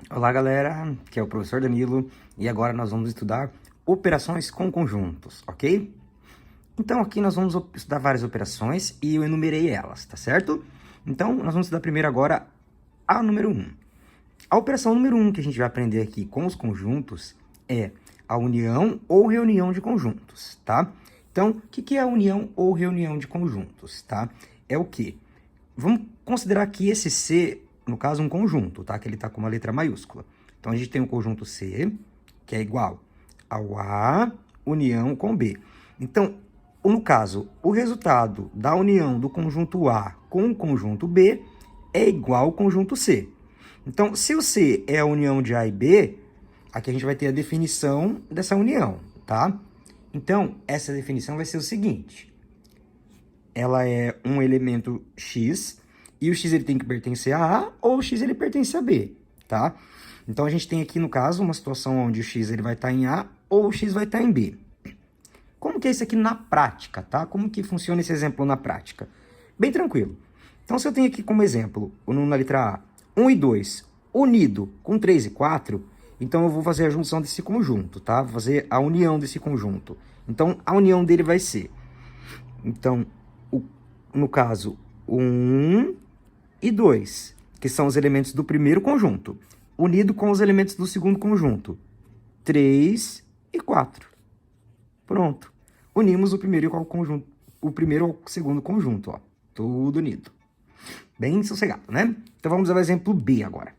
Olá galera, aqui é o professor Danilo e agora nós vamos estudar operações com conjuntos, ok? Então aqui nós vamos estudar várias operações e eu enumerei elas, tá certo? Então nós vamos estudar primeiro agora a número 1. A operação número 1 que a gente vai aprender aqui com os conjuntos é a união ou reunião de conjuntos, tá? Então, o que é a união ou reunião de conjuntos, tá? É o quê? Vamos considerar que esse C, no caso, um conjunto, tá? Que ele tá com uma letra maiúscula. Então, a gente tem o conjunto C, que é igual ao A união com B. Então, no caso, o resultado da união do conjunto A com o conjunto B é igual ao conjunto C. Então, se o C é a união de A e B, aqui a gente vai ter a definição dessa união, tá? Então, essa definição vai ser o seguinte. Ela é um elemento X, e o X ele tem que pertencer a A, ou o X ele pertence a B, tá? Então, a gente tem aqui, no caso, uma situação onde o X ele vai estar em A, ou o X vai estar em B. Como que é isso aqui na prática, tá? Como que funciona esse exemplo na prática? Bem tranquilo. Então, se eu tenho aqui como exemplo, na letra A, 1 e 2, unido com 3 e 4, então eu vou fazer a junção desse conjunto, tá? Vou fazer a união desse conjunto. Então, a união dele vai ser... Então, no caso, 1 e 2, que são os elementos do primeiro conjunto, unido com os elementos do segundo conjunto, 3 e 4. Pronto. Unimos o primeiro ao segundo conjunto, ó. Tudo unido. Bem sossegado, né? Então, vamos ao exemplo B agora.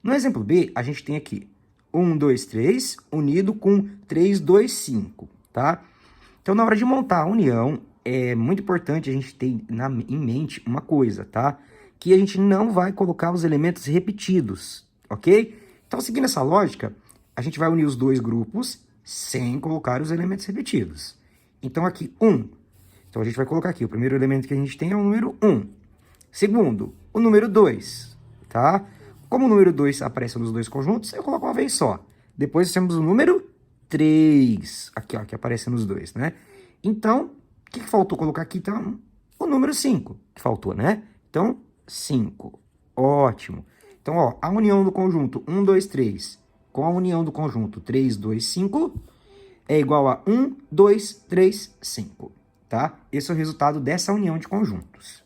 No exemplo B, a gente tem aqui 1, 2, 3, unido com 3, 2, 5, tá? Então, na hora de montar a união, é muito importante a gente ter em mente uma coisa, tá? Que a gente não vai colocar os elementos repetidos, ok? Então, seguindo essa lógica, a gente vai unir os dois grupos sem colocar os elementos repetidos. Então, aqui, 1. Então, a gente vai colocar aqui, o primeiro elemento que a gente tem é o número 1. Segundo, o número 2, tá? Como o número 2 aparece nos dois conjuntos, eu coloco uma vez só. Depois temos o número 3, aqui, ó, que aparece nos dois, né? Então, o que faltou colocar aqui? Então, o número 5, que faltou, né? Então, 5. Ótimo. Então, ó, a união do conjunto 1, 2, 3 com a união do conjunto 3, 2, 5 é igual a 1, 2, 3, 5, tá? Esse é o resultado dessa união de conjuntos.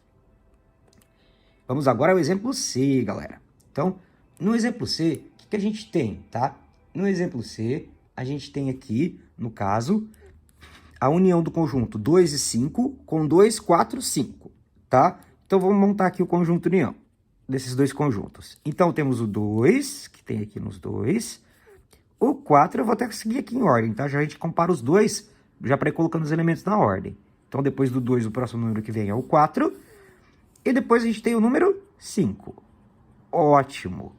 Vamos agora ao exemplo C, galera. Então, no exemplo C, o que a gente tem, tá? No exemplo C, a gente tem aqui, no caso, a união do conjunto 2 e 5 com 2, 4, 5, tá? Então, vamos montar aqui o conjunto união desses dois conjuntos. Então, temos o 2, que tem aqui nos dois. O 4, eu vou até seguir aqui em ordem, tá? Já a gente compara os dois, já para ir colocando os elementos na ordem. Então, depois do 2, o próximo número que vem é o 4. E depois a gente tem o número 5. Ótimo.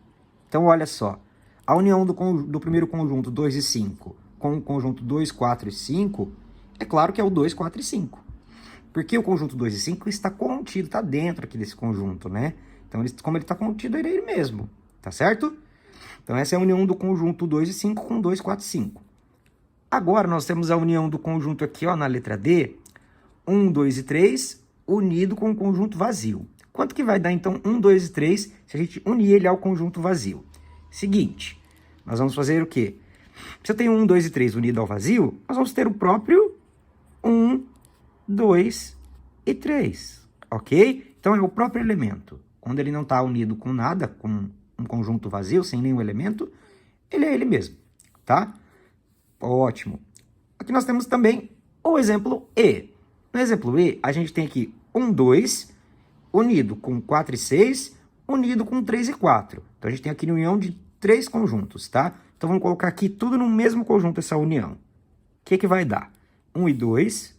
Então, olha só. A união do primeiro conjunto 2 e 5 com o conjunto 2, 4 e 5, é claro que é o 2, 4 e 5. Porque o conjunto 2 e 5 está contido, está dentro aqui desse conjunto, né? Então, como ele está contido, ele é ele mesmo, tá certo? Então, essa é a união do conjunto 2 e 5 com 2, 4 e 5. Agora, nós temos a união do conjunto aqui, ó, na letra D, 1, 2 e 3, unido com o conjunto vazio. Quanto que vai dar, então, 1, 2 e 3, se a gente unir ele ao conjunto vazio? Seguinte, nós vamos fazer o quê? Se eu tenho 1, 2 e 3 unido ao vazio, nós vamos ter o próprio 1, 2 e 3, ok? Então, é o próprio elemento. Quando ele não está unido com nada, com um conjunto vazio, sem nenhum elemento, ele é ele mesmo, tá? Ótimo. Aqui nós temos também o exemplo E. No exemplo E, a gente tem aqui 1, 2, unido com 4 e 6, unido com 3 e 4. Então, a gente tem aqui a união de 3 conjuntos, tá? Então, vamos colocar aqui tudo no mesmo conjunto, essa união. O que vai dar? 1 e 2.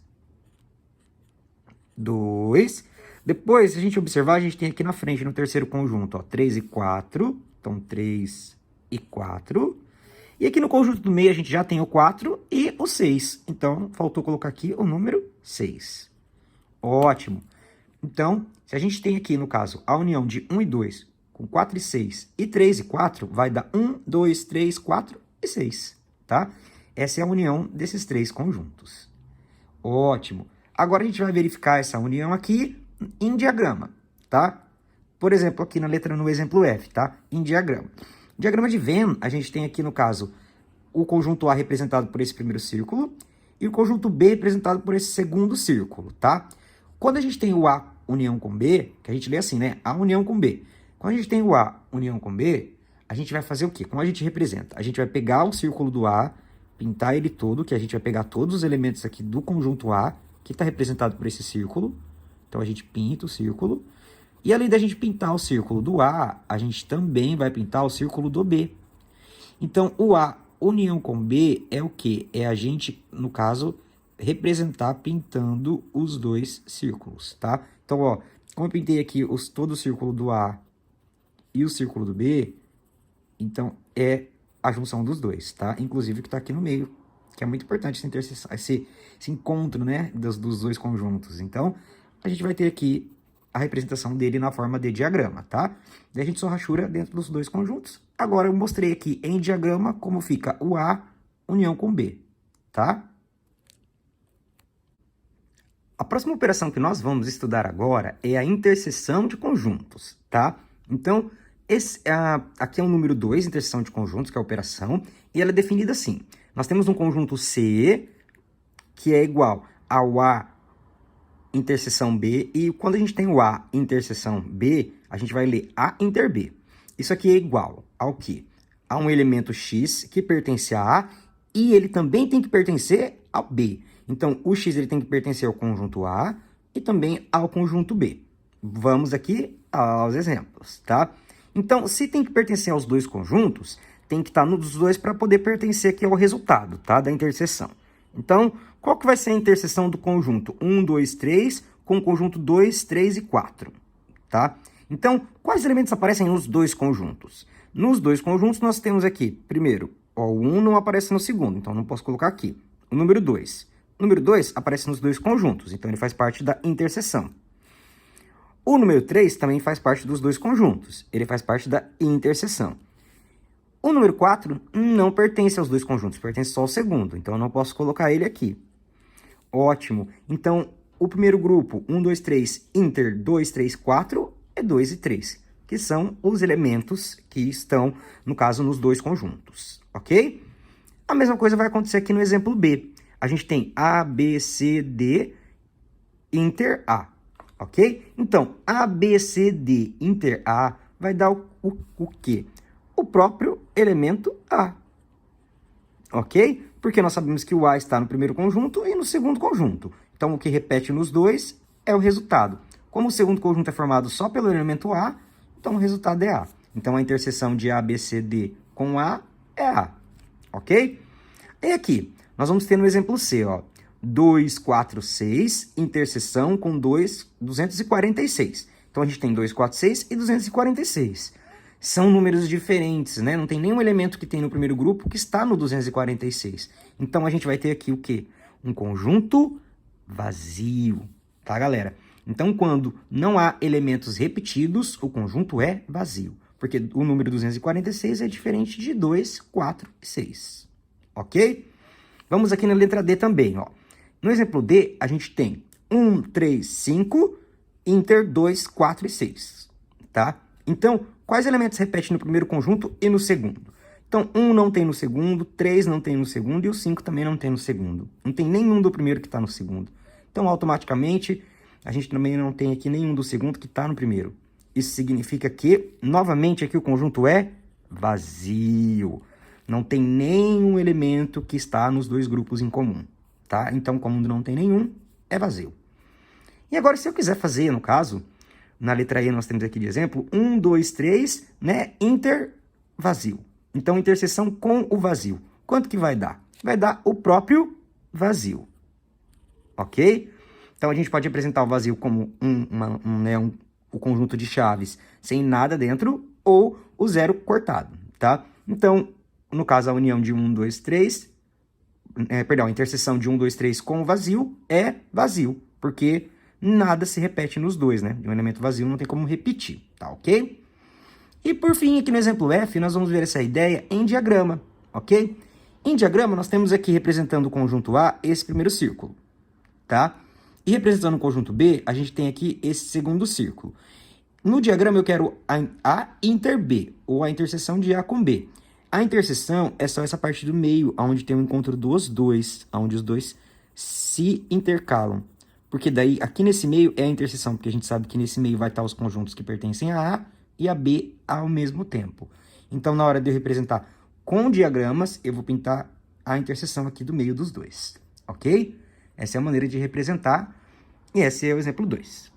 2. Depois, se a gente observar, a gente tem aqui na frente, no terceiro conjunto, ó, 3 e 4. Então, 3 e 4. E aqui no conjunto do meio, a gente já tem o 4 e o 6. Então, faltou colocar aqui o número 6. Ótimo. Então, se a gente tem aqui, no caso, a união de 1 e 2 com 4 e 6 e 3 e 4, vai dar 1, 2, 3, 4 e 6, tá? Essa é a união desses três conjuntos. Ótimo. Agora, a gente vai verificar essa união aqui em diagrama, tá? Por exemplo, aqui no exemplo F, tá? Em diagrama. Diagrama de Venn, a gente tem aqui, no caso, o conjunto A representado por esse primeiro círculo e o conjunto B representado por esse segundo círculo, tá? Quando a gente tem o A união com B, que a gente lê assim, né? A união com B. Quando a gente tem o A união com B, a gente vai fazer o quê? Como a gente representa? A gente vai pegar o círculo do A, pintar ele todo, que a gente vai pegar todos os elementos aqui do conjunto A, que está representado por esse círculo. Então, a gente pinta o círculo. E além da gente pintar o círculo do A, a gente também vai pintar o círculo do B. Então, o A união com B é o quê? É a gente, no caso, representar pintando os dois círculos, tá? Então, ó, como eu pintei aqui todo o círculo do A e o círculo do B, então é a junção dos dois, tá? Inclusive o que está aqui no meio, que é muito importante essa interseção, esse encontro, né, dos dois conjuntos. Então, a gente vai ter aqui a representação dele na forma de diagrama, tá? Daí a gente só rachura dentro dos dois conjuntos. Agora eu mostrei aqui em diagrama como fica o A união com B, tá? A próxima operação que nós vamos estudar agora é a interseção de conjuntos, tá? Então, aqui é o número 2, interseção de conjuntos, que é a operação, e ela é definida assim. Nós temos um conjunto C, que é igual ao A interseção B, e quando a gente tem o A interseção B, a gente vai ler A inter B. Isso aqui é igual ao quê? A um elemento X que pertence a A, e ele também tem que pertencer ao B. Então, o X ele tem que pertencer ao conjunto A e também ao conjunto B. Vamos aqui aos exemplos, tá? Então, se tem que pertencer aos dois conjuntos, tem que estar nos dois para poder pertencer aqui ao resultado, tá? Da interseção. Então, qual que vai ser a interseção do conjunto 1, 2, 3 com o conjunto 2, 3 e 4, tá? Então, quais elementos aparecem nos dois conjuntos? Nos dois conjuntos, nós temos aqui, primeiro, ó, o 1 não aparece no segundo, então não posso colocar aqui. O número 2. O número 2 aparece nos dois conjuntos, então ele faz parte da interseção. O número 3 também faz parte dos dois conjuntos, ele faz parte da interseção. O número 4 não pertence aos dois conjuntos, pertence só ao segundo, então eu não posso colocar ele aqui. Ótimo. Então, o primeiro grupo, 1, 2, 3, inter 2, 3, 4, é 2 e 3, que são os elementos que estão, no caso, nos dois conjuntos, ok? A mesma coisa vai acontecer aqui no exemplo B. A gente tem A, B, C, D, inter A, ok? Então, A, B, C, D, inter A vai dar o quê? O próprio elemento A, ok? Porque nós sabemos que o A está no primeiro conjunto e no segundo conjunto. Então, o que repete nos dois é o resultado. Como o segundo conjunto é formado só pelo elemento A, então o resultado é A. Então, a interseção de A, B, C, D com A é A, ok? E aqui, nós vamos ter no exemplo C, ó, 2, 4, 6, interseção com 246. Então, a gente tem 2, 4, 6 e 246. São números diferentes, né? Não tem nenhum elemento que tem no primeiro grupo que está no 246. Então, a gente vai ter aqui o quê? Um conjunto vazio, tá, galera? Então, quando não há elementos repetidos, o conjunto é vazio. Porque o número 246 é diferente de 2, 4 e 6. Ok? Vamos aqui na letra D também, ó. No exemplo D, a gente tem 1, 3, 5, inter 2, 4 e 6, tá? Então, quais elementos repetem no primeiro conjunto e no segundo? Então, 1 não tem no segundo, 3 não tem no segundo e o 5 também não tem no segundo. Não tem nenhum do primeiro que está no segundo. Então, automaticamente, a gente também não tem aqui nenhum do segundo que está no primeiro. Isso significa que, novamente, aqui o conjunto é vazio. Não tem nenhum elemento que está nos dois grupos em comum, tá? Então, como não tem nenhum, é vazio. E agora, se eu quiser fazer, no caso, na letra E nós temos aqui de exemplo, 1, 2, 3, né? Inter vazio. Então, interseção com o vazio. Quanto que vai dar? Vai dar o próprio vazio, ok? Então, a gente pode representar o vazio como o conjunto de chaves sem nada dentro ou o zero cortado, tá? Então, no caso, a união de 1, 2, 3, a interseção de 1, 2, 3 com o vazio é vazio, porque nada se repete nos dois, né? De um elemento vazio não tem como repetir, tá ok? E por fim, aqui no exemplo F, nós vamos ver essa ideia em diagrama, ok? Em diagrama, nós temos aqui representando o conjunto A, esse primeiro círculo, tá? E representando o conjunto B, a gente tem aqui esse segundo círculo. No diagrama eu quero A inter B, ou a interseção de A com B. A interseção é só essa parte do meio, onde tem o encontro dos dois, onde os dois se intercalam. Porque daí, aqui nesse meio é a interseção, porque a gente sabe que nesse meio vai estar os conjuntos que pertencem a A e a B ao mesmo tempo. Então, na hora de eu representar com diagramas, eu vou pintar a interseção aqui do meio dos dois, ok? Essa é a maneira de representar, e esse é o exemplo 2.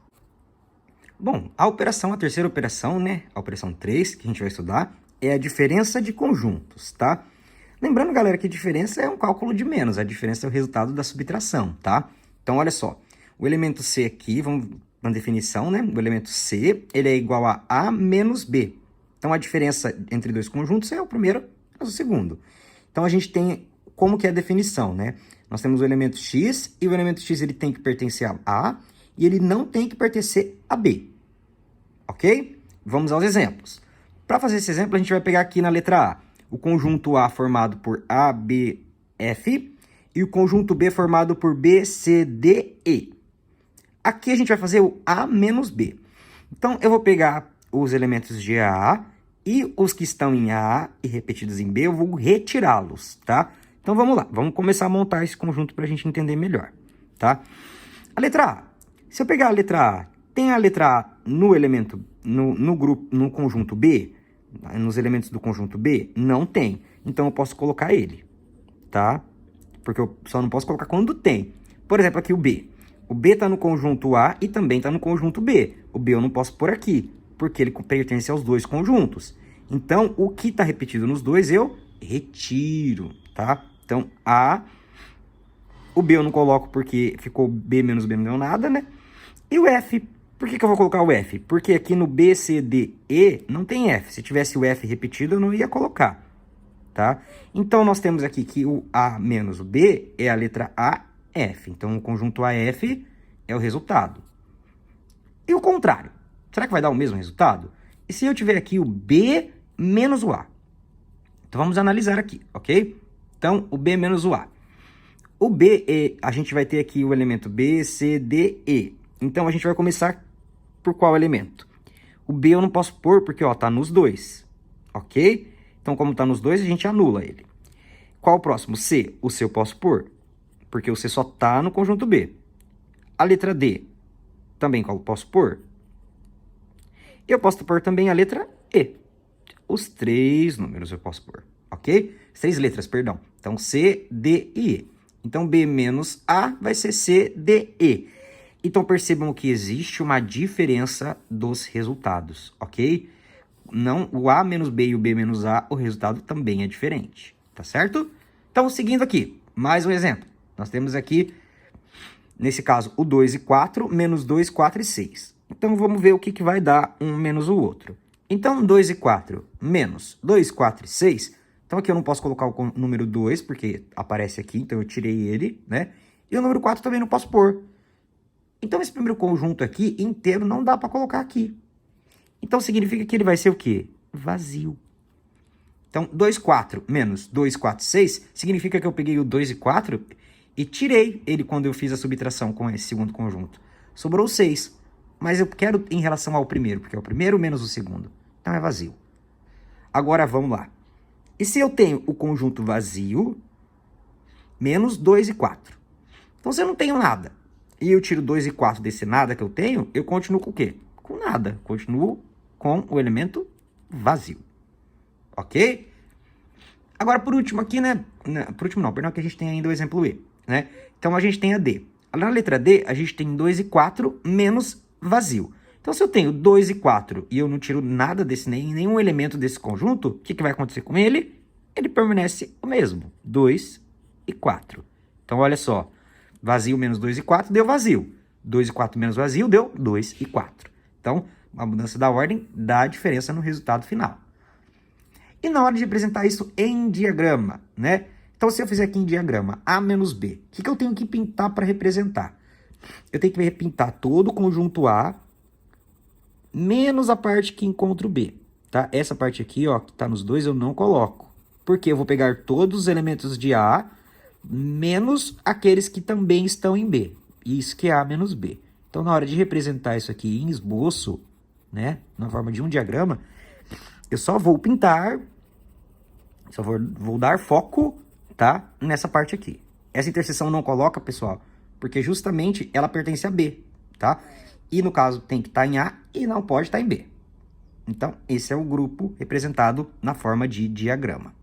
Bom, a terceira operação, né? A operação 3, que a gente vai estudar, é a diferença de conjuntos, tá? Lembrando, galera, que diferença é um cálculo de menos, a diferença é o resultado da subtração, tá? Então, olha só, o elemento C aqui, vamos na definição, né? O elemento C, ele é igual a A menos B. Então, a diferença entre dois conjuntos é o primeiro menos o segundo. Então, a gente tem como que é a definição, né? Nós temos o elemento X, e o elemento X ele tem que pertencer a A, e ele não tem que pertencer a B. Ok? Vamos aos exemplos. Para fazer esse exemplo, a gente vai pegar aqui na letra A o conjunto A formado por A, B, F e o conjunto B formado por B, C, D, E. Aqui a gente vai fazer o A menos B. Então, eu vou pegar os elementos de A e os que estão em A e repetidos em B, eu vou retirá-los, tá? Então, vamos lá. Vamos começar a montar esse conjunto para a gente entender melhor, tá? A letra A. Se eu pegar a letra A, tem a letra A no elemento, no conjunto B? Nos elementos do conjunto B? Não tem. Então, eu posso colocar ele, tá? Porque eu só não posso colocar quando tem. Por exemplo, aqui o B. O B está no conjunto A e também está no conjunto B. O B eu não posso pôr aqui, porque ele pertence aos dois conjuntos. Então, o que está repetido nos dois, eu retiro, tá? Então, o B eu não coloco porque ficou B menos B não deu nada, né? E o F, por que eu vou colocar o F? Porque aqui no B, C, D, E não tem F. Se tivesse o F repetido, eu não ia colocar, tá? Então, nós temos aqui que o A menos o B é a letra AF. Então, o conjunto AF é o resultado. E o contrário? Será que vai dar o mesmo resultado? E se eu tiver aqui o B menos o A? Então, vamos analisar aqui, ok? Então, o B menos o A. O B, a gente vai ter aqui o elemento B, C, D, E. Então, a gente vai começar por qual elemento? O B eu não posso pôr porque, ó, tá nos dois, ok? Então, como tá nos dois, a gente anula ele. Qual o próximo? C. O C eu posso pôr, porque o C só tá no conjunto B. A letra D, também qual eu posso pôr? Eu posso pôr também a letra E. Os três números eu posso pôr, ok? As três letras, perdão. Então, C, D e E. Então, B menos A vai ser C, D, E. Então, percebam que existe uma diferença dos resultados, ok? Não, o A menos B e o B menos A, o resultado também é diferente, tá certo? Então, seguindo aqui, mais um exemplo. Nós temos aqui, nesse caso, o 2 e 4, menos 2, 4 e 6. Então, vamos ver o que vai dar um menos o outro. Então, 2 e 4 menos 2, 4 e 6. Então, aqui eu não posso colocar o número 2, porque aparece aqui, então eu tirei ele, né? E o número 4 também não posso pôr. Então, esse primeiro conjunto aqui, inteiro, não dá para colocar aqui. Então, significa que ele vai ser o quê? Vazio. Então, 2, 4 menos 2, 4, 6, significa que eu peguei o 2 e 4 e tirei ele quando eu fiz a subtração com esse segundo conjunto. Sobrou 6. Mas eu quero em relação ao primeiro, porque é o primeiro menos o segundo. Então, é vazio. Agora, vamos lá. E se eu tenho o conjunto vazio, menos 2 e 4? Então, se eu não tenho nada, e eu tiro 2 e 4 desse nada que eu tenho, eu continuo com o quê? Com nada. Continuo com o elemento vazio. Ok? Agora, por último aqui, né? Por último não, perdão, que a gente tem ainda o exemplo E, né? Então, a gente tem a D. Na letra D, a gente tem 2 e 4 menos vazio. Então, se eu tenho 2 e 4 e eu não tiro nada desse, nenhum elemento desse conjunto, o que vai acontecer com ele? Ele permanece o mesmo, 2 e 4. Então, olha só, vazio menos 2 e 4 deu vazio. 2 e 4 menos vazio deu 2 e 4. Então, a mudança da ordem dá diferença no resultado final. E na hora de representar isso em diagrama, né? Então, se eu fizer aqui em diagrama A menos B, o que eu tenho que pintar para representar? Eu tenho que repintar todo o conjunto A, menos a parte que encontra o B, tá? Essa parte aqui, ó, que tá nos dois, eu não coloco. Porque eu vou pegar todos os elementos de A, menos aqueles que também estão em B. Isso que é A menos B. Então, na hora de representar isso aqui em esboço, né, na forma de um diagrama, eu só vou pintar, só vou dar foco, tá, nessa parte aqui. Essa interseção não coloca, pessoal, porque justamente ela pertence a B, tá? E no caso tem que estar em A e não pode estar em B. Então, esse é o grupo representado na forma de diagrama.